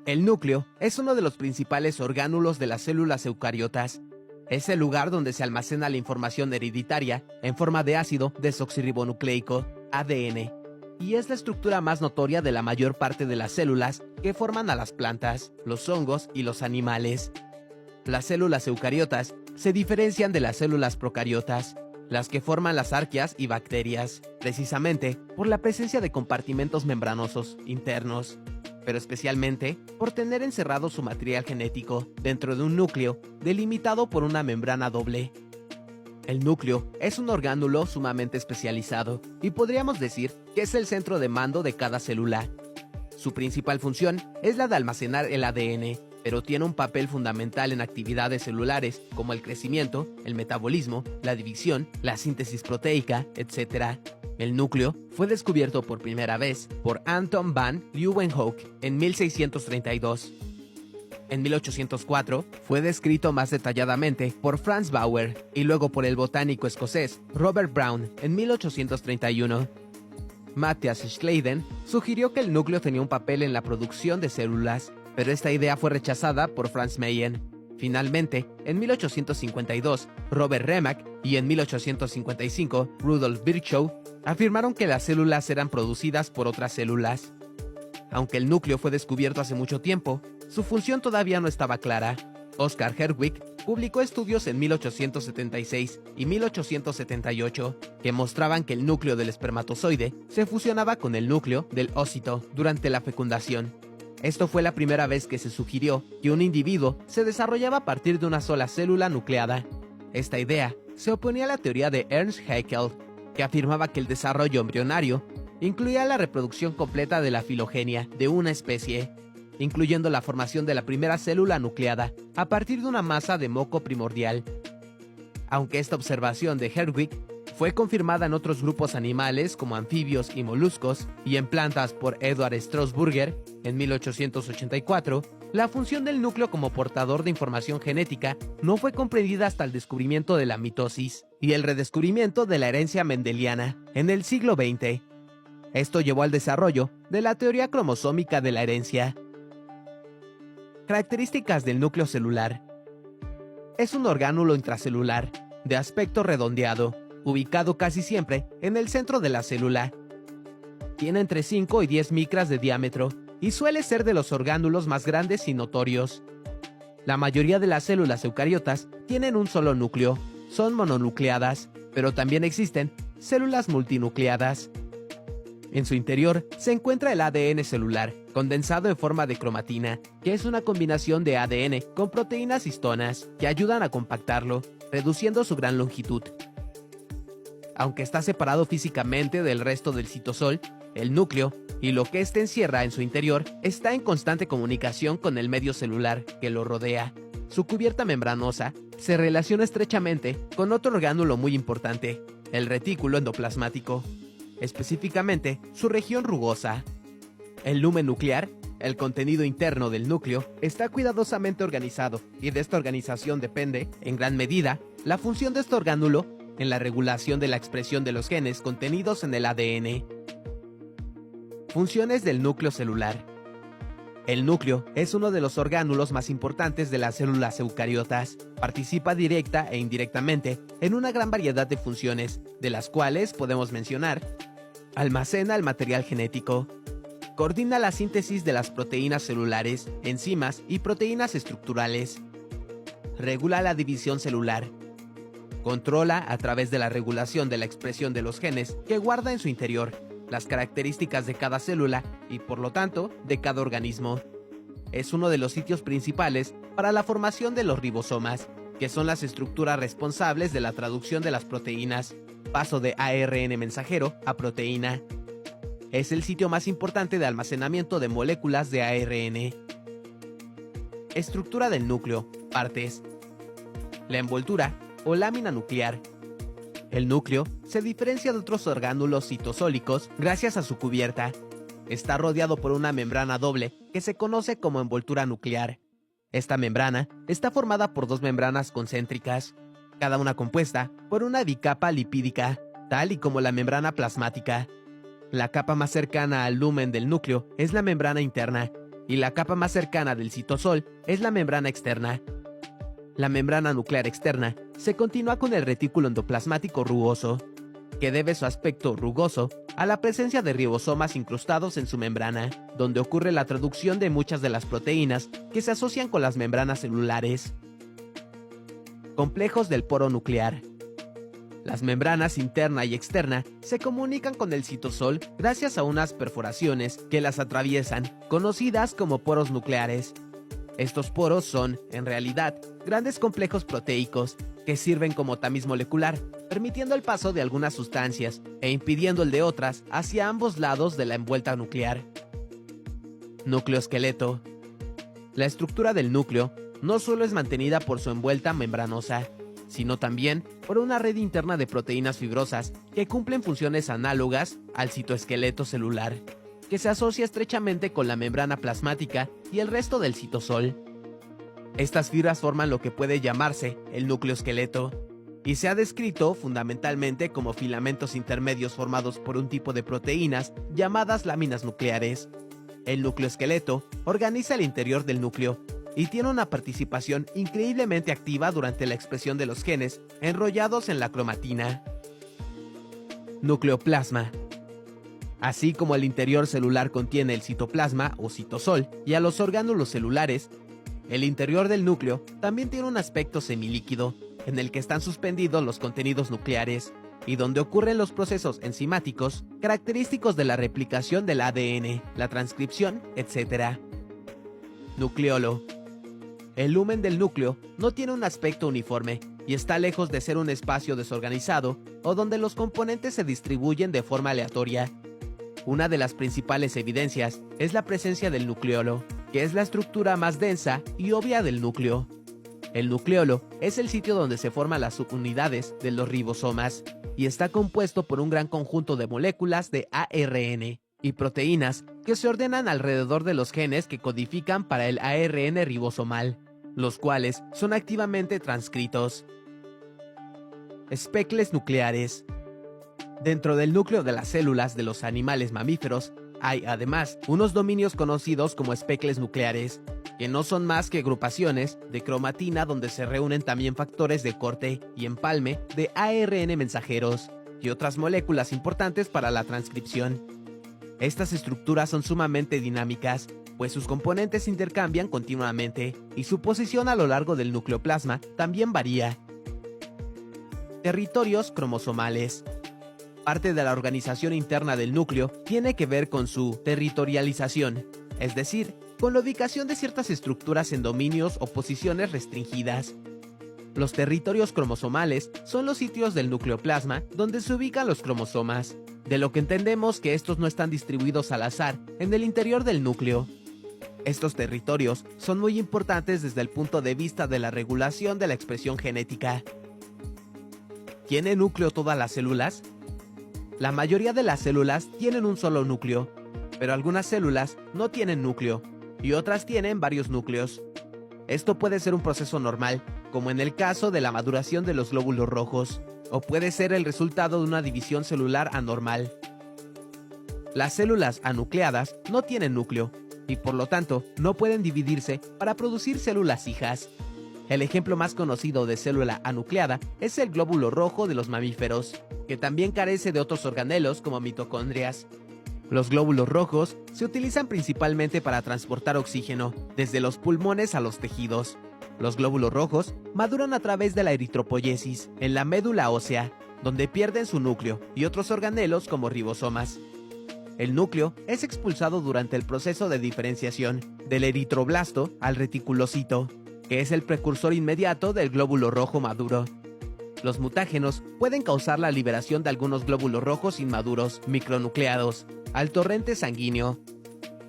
El núcleo es uno de los principales orgánulos de las células eucariotas. Es el lugar donde se almacena la información hereditaria en forma de ácido desoxirribonucleico, ADN, y es la estructura más notoria de la mayor parte de las células que forman a las plantas, los hongos y los animales. Las células eucariotas se diferencian de las células procariotas, las que forman las arqueas y bacterias, precisamente por la presencia de compartimentos membranosos internos, pero especialmente por tener encerrado su material genético dentro de un núcleo delimitado por una membrana doble. El núcleo es un orgánulo sumamente especializado y podríamos decir que es el centro de mando de cada célula. Su principal función es la de almacenar el ADN, pero tiene un papel fundamental en actividades celulares como el crecimiento, el metabolismo, la división, la síntesis proteica, etc. El núcleo fue descubierto por primera vez por Anton van Leeuwenhoek en 1632. En 1804 fue descrito más detalladamente por Franz Bauer y luego por el botánico escocés Robert Brown en 1831. Matthias Schleiden sugirió que el núcleo tenía un papel en la producción de células, pero esta idea fue rechazada por Franz Mayen. Finalmente, en 1852, Robert Remak y en 1855, Rudolf Virchow afirmaron que las células eran producidas por otras células. Aunque el núcleo fue descubierto hace mucho tiempo, su función todavía no estaba clara. Oscar Herwig publicó estudios en 1876 y 1878 que mostraban que el núcleo del espermatozoide se fusionaba con el núcleo del ósito durante la fecundación. Esto fue la primera vez que se sugirió que un individuo se desarrollaba a partir de una sola célula nucleada. Esta idea se oponía a la teoría de Ernst Haeckel, que afirmaba que el desarrollo embrionario incluía la reproducción completa de la filogenia de una especie, incluyendo la formación de la primera célula nucleada a partir de una masa de moco primordial. Aunque esta observación de Herwig fue confirmada en otros grupos animales como anfibios y moluscos y en plantas por Edward Strauss-Burger en 1884, la función del núcleo como portador de información genética no fue comprendida hasta el descubrimiento de la mitosis y el redescubrimiento de la herencia mendeliana en el siglo XX. Esto llevó al desarrollo de la teoría cromosómica de la herencia. Características del núcleo celular. Es un orgánulo intracelular, de aspecto redondeado, ubicado casi siempre en el centro de la célula. Tiene entre 5 y 10 micras de diámetro y suele ser de los orgánulos más grandes y notorios. La mayoría de las células eucariotas tienen un solo núcleo, son mononucleadas, pero también existen células multinucleadas. En su interior se encuentra el ADN celular, condensado en forma de cromatina, que es una combinación de ADN con proteínas histonas que ayudan a compactarlo, reduciendo su gran longitud. Aunque está separado físicamente del resto del citosol, el núcleo y lo que éste encierra en su interior está en constante comunicación con el medio celular que lo rodea. Su cubierta membranosa se relaciona estrechamente con otro orgánulo muy importante, el retículo endoplasmático, específicamente su región rugosa. El lumen nuclear, el contenido interno del núcleo, está cuidadosamente organizado y de esta organización depende, en gran medida, la función de este orgánulo en la regulación de la expresión de los genes contenidos en el ADN. Funciones del núcleo celular. El núcleo es uno de los orgánulos más importantes de las células eucariotas. Participa directa e indirectamente en una gran variedad de funciones, de las cuales podemos mencionar: almacena el material genético, coordina la síntesis de las proteínas celulares, enzimas y proteínas estructurales, regula la división celular, controla a través de la regulación de la expresión de los genes que guarda en su interior las características de cada célula y, por lo tanto, de cada organismo. Es uno de los sitios principales para la formación de los ribosomas, que son las estructuras responsables de la traducción de las proteínas, paso de ARN mensajero a proteína. Es el sitio más importante de almacenamiento de moléculas de ARN. Estructura del núcleo, partes. La envoltura o lámina nuclear. El núcleo se diferencia de otros orgánulos citosólicos gracias a su cubierta. Está rodeado por una membrana doble que se conoce como envoltura nuclear. Esta membrana está formada por dos membranas concéntricas, cada una compuesta por una bicapa lipídica, tal y como la membrana plasmática. La capa más cercana al lumen del núcleo es la membrana interna, y la capa más cercana del citosol es la membrana externa. La membrana nuclear externa se continúa con el retículo endoplasmático rugoso, que debe su aspecto rugoso a la presencia de ribosomas incrustados en su membrana, donde ocurre la traducción de muchas de las proteínas que se asocian con las membranas celulares. Complejos del poro nuclear. Las membranas interna y externa se comunican con el citosol gracias a unas perforaciones que las atraviesan, conocidas como poros nucleares. Estos poros son, en realidad, grandes complejos proteicos que sirven como tamiz molecular, permitiendo el paso de algunas sustancias e impidiendo el de otras hacia ambos lados de la envuelta nuclear. Nucleoesqueleto. La estructura del núcleo no solo es mantenida por su envuelta membranosa, sino también por una red interna de proteínas fibrosas que cumplen funciones análogas al citoesqueleto celular, que se asocia estrechamente con la membrana plasmática y el resto del citosol. Estas fibras forman lo que puede llamarse el nucleoesqueleto, y se ha descrito fundamentalmente como filamentos intermedios formados por un tipo de proteínas llamadas láminas nucleares. El nucleoesqueleto organiza el interior del núcleo y tiene una participación increíblemente activa durante la expresión de los genes enrollados en la cromatina. Nucleoplasma. Así como el interior celular contiene el citoplasma o citosol y a los orgánulos celulares, el interior del núcleo también tiene un aspecto semilíquido, en el que están suspendidos los contenidos nucleares, y donde ocurren los procesos enzimáticos característicos de la replicación del ADN, la transcripción, etc. Nucleolo. El lumen del núcleo no tiene un aspecto uniforme y está lejos de ser un espacio desorganizado o donde los componentes se distribuyen de forma aleatoria. Una de las principales evidencias es la presencia del nucleolo, que es la estructura más densa y obvia del núcleo. El nucleolo es el sitio donde se forman las subunidades de los ribosomas y está compuesto por un gran conjunto de moléculas de ARN y proteínas que se ordenan alrededor de los genes que codifican para el ARN ribosomal, los cuales son activamente transcritos. Especles nucleares. Dentro del núcleo de las células de los animales mamíferos hay además unos dominios conocidos como especles nucleares, que no son más que agrupaciones de cromatina donde se reúnen también factores de corte y empalme de ARN mensajeros y otras moléculas importantes para la transcripción. Estas estructuras son sumamente dinámicas, pues sus componentes se intercambian continuamente y su posición a lo largo del nucleoplasma también varía. Territorios cromosomales. Parte de la organización interna del núcleo tiene que ver con su territorialización, es decir, con la ubicación de ciertas estructuras en dominios o posiciones restringidas. Los territorios cromosomales son los sitios del nucleoplasma donde se ubican los cromosomas, de lo que entendemos que estos no están distribuidos al azar en el interior del núcleo. Estos territorios son muy importantes desde el punto de vista de la regulación de la expresión genética. ¿Tiene núcleo todas las células? La mayoría de las células tienen un solo núcleo, pero algunas células no tienen núcleo y otras tienen varios núcleos. Esto puede ser un proceso normal, como en el caso de la maduración de los glóbulos rojos, o puede ser el resultado de una división celular anormal. Las células anucleadas no tienen núcleo y por lo tanto no pueden dividirse para producir células hijas. El ejemplo más conocido de célula anucleada es el glóbulo rojo de los mamíferos, que también carece de otros organelos como mitocondrias. Los glóbulos rojos se utilizan principalmente para transportar oxígeno, desde los pulmones a los tejidos. Los glóbulos rojos maduran a través de la eritropoyesis en la médula ósea, donde pierden su núcleo y otros organelos como ribosomas. El núcleo es expulsado durante el proceso de diferenciación del eritroblasto al reticulocito, que es el precursor inmediato del glóbulo rojo maduro. Los mutágenos pueden causar la liberación de algunos glóbulos rojos inmaduros, micronucleados, al torrente sanguíneo.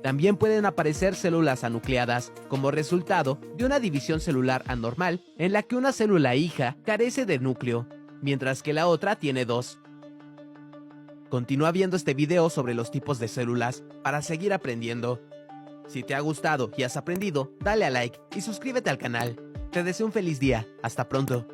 También pueden aparecer células anucleadas como resultado de una división celular anormal en la que una célula hija carece de núcleo, mientras que la otra tiene dos. Continúa viendo este video sobre los tipos de células para seguir aprendiendo. Si te ha gustado y has aprendido, dale a like y suscríbete al canal. Te deseo un feliz día. Hasta pronto.